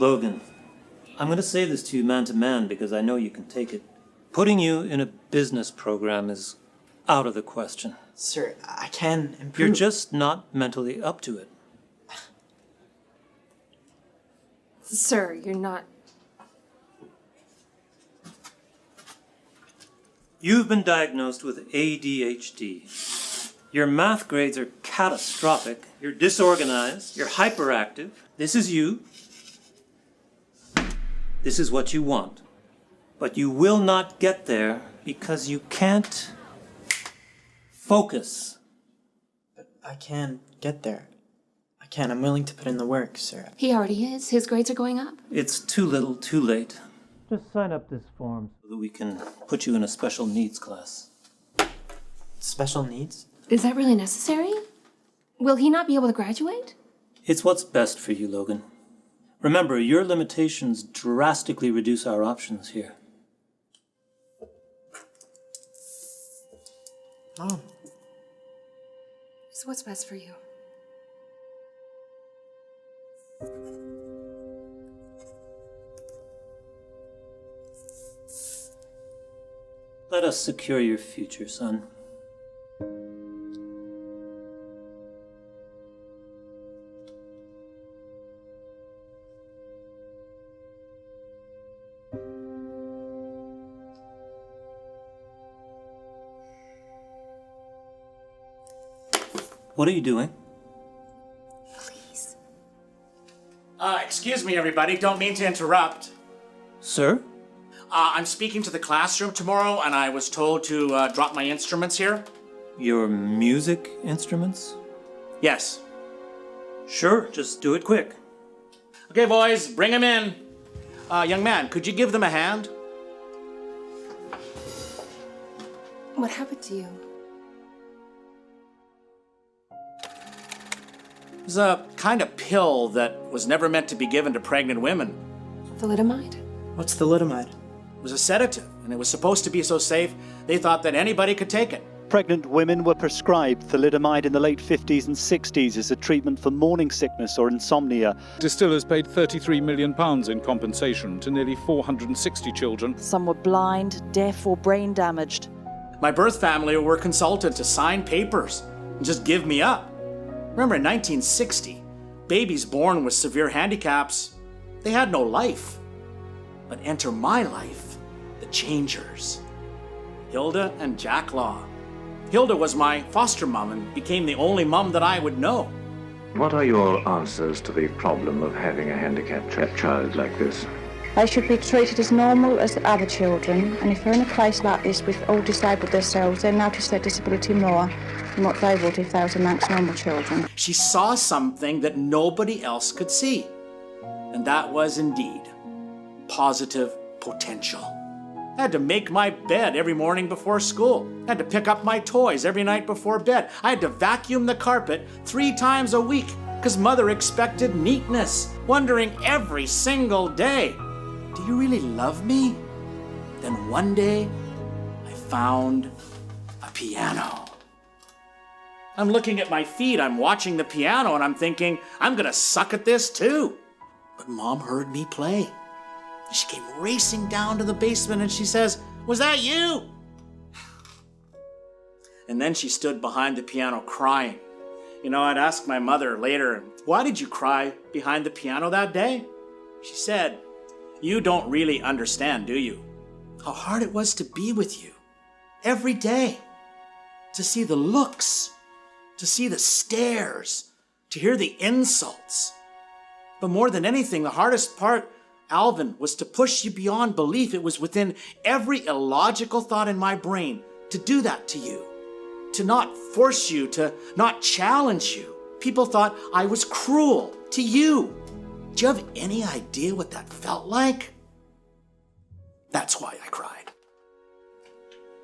Logan, I'm going to say this to you man to man because I know you can take it. Putting you in a business program is out of the question. Sir, I can improve. You're just not mentally up to it. Sir, you're not... You've been diagnosed with ADHD. Your math grades are catastrophic. You're disorganized. You're hyperactive. This is you. This is what you want. But you will not get there because you can't focus. But I can get there. I can. I'm willing to put in the work, sir. He already is. His grades are going up. It's too little, too late. Just sign up this form so that we can put you in a special needs class. Special needs? Is that really necessary? Will he not be able to graduate? It's what's best for you, Logan. Remember, your limitations drastically reduce our options here. Mom. It's what's best for you. Let us secure your future, son. What are you doing? Please. Excuse me, everybody. Don't mean to interrupt. Sir? I'm speaking to the classroom tomorrow, and I was told to drop my instruments here. Your music instruments? Yes. Sure, just do it quick. Okay, boys, bring them in. Young man, could you give them a hand? What happened to you? It was a kind of pill that was never meant to be given to pregnant women. Thalidomide? What's thalidomide? It was a sedative, and it was supposed to be so safe, they thought that anybody could take it. Pregnant women were prescribed thalidomide in the late 50s and 60s as a treatment for morning sickness or insomnia. Distillers paid £33 million in compensation to nearly 460 children. Some were blind, deaf or brain damaged. My birth family were consulted to sign papers and just give me up. Remember, in 1960, babies born with severe handicaps, they had no life. But enter my life, the changers. Hilda and Jack Law. Hilda was my foster mom and became the only mom that I would know. What are your answers to the problem of having a handicapped child like this? They should be treated as normal as other children, and if they're in a place like this with all disabled themselves, they'll notice their disability more than what they would if they was amongst normal children. She saw something that nobody else could see, and that was indeed positive potential. I had to make my bed every morning before school. I had to pick up my toys every night before bed. I had to vacuum the carpet 3 times a week because Mother expected neatness, wondering every single day, do you really love me? Then one day, I found a piano. I'm looking at my feet, I'm watching the piano, and I'm thinking, I'm gonna suck at this too. But Mom heard me play. She came racing down to the basement and she says, "Was that you?" And then she stood behind the piano crying. You know, I'd ask my mother later, "Why did you cry behind the piano that day?" She said, "You don't really understand, do you? How hard it was to be with you every day, to see the looks, to see the stares, to hear the insults. But more than anything, the hardest part, Alvin, was to push you beyond belief. It was within every illogical thought in my brain to do that to you, to not force you, to not challenge you. People thought I was cruel to you. Do you have any idea what that felt like?" That's why I cried.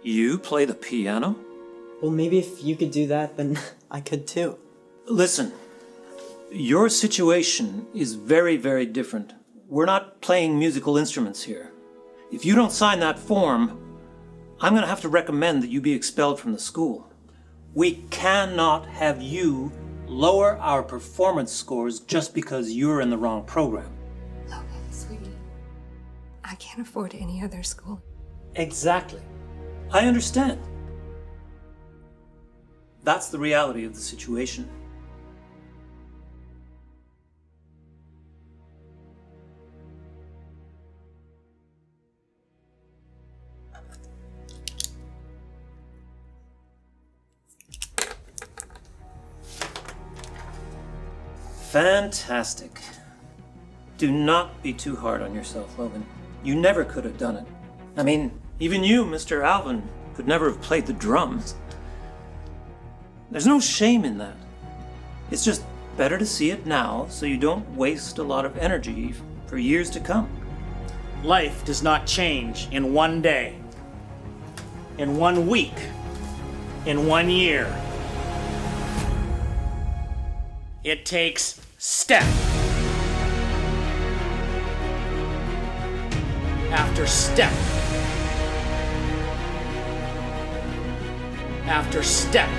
You play the piano? Well, maybe if you could do that, then I could too. Listen, your situation is very, very different. We're not playing musical instruments here. If you don't sign that form, I'm going to have to recommend that you be expelled from the school. We cannot have you lower our performance scores just because you're in the wrong program. Logan. I can't afford any other school. Exactly. I understand. That's the reality of the situation. Fantastic. Do not be too hard on yourself, Logan. You never could have done it. I mean, even you, Mr. Alvin, could never have played the drums. There's no shame in that. It's just better to see it now so you don't waste a lot of energy for years to come. Life does not change in one day, in 1 week, in 1 year. It takes step after step after step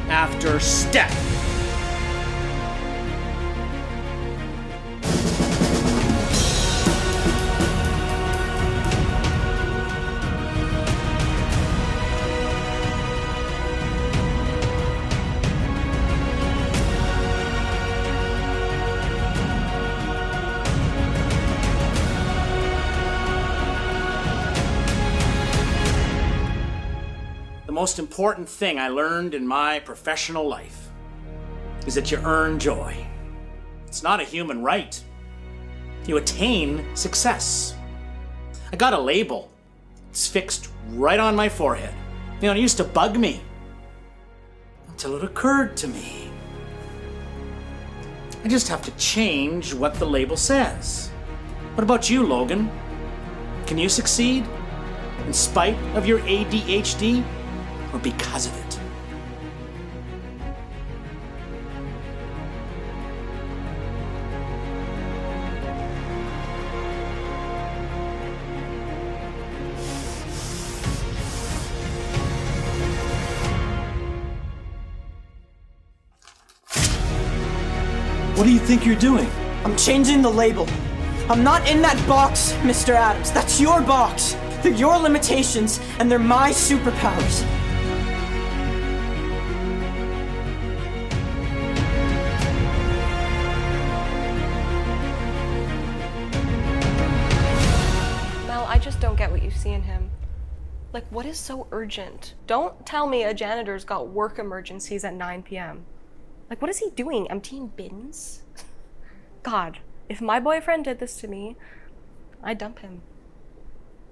after step. The most important thing I learned in my professional life is that you earn joy. It's not a human right. You attain success. I got a label. It's fixed right on my forehead. You know, it used to bug me until it occurred to me. I just have to change what the label says. What about you, Logan? Can you succeed in spite of your ADHD? Or because of it? What do you think you're doing? I'm changing the label. I'm not in that box, Mr. Adams. That's your box. They're your limitations, and they're my superpowers. I just don't get what you see in him. Like, what is so urgent? Don't tell me a janitor's got work emergencies at 9 p.m. Like, what is he doing? Emptying bins? God, if my boyfriend did this to me, I'd dump him.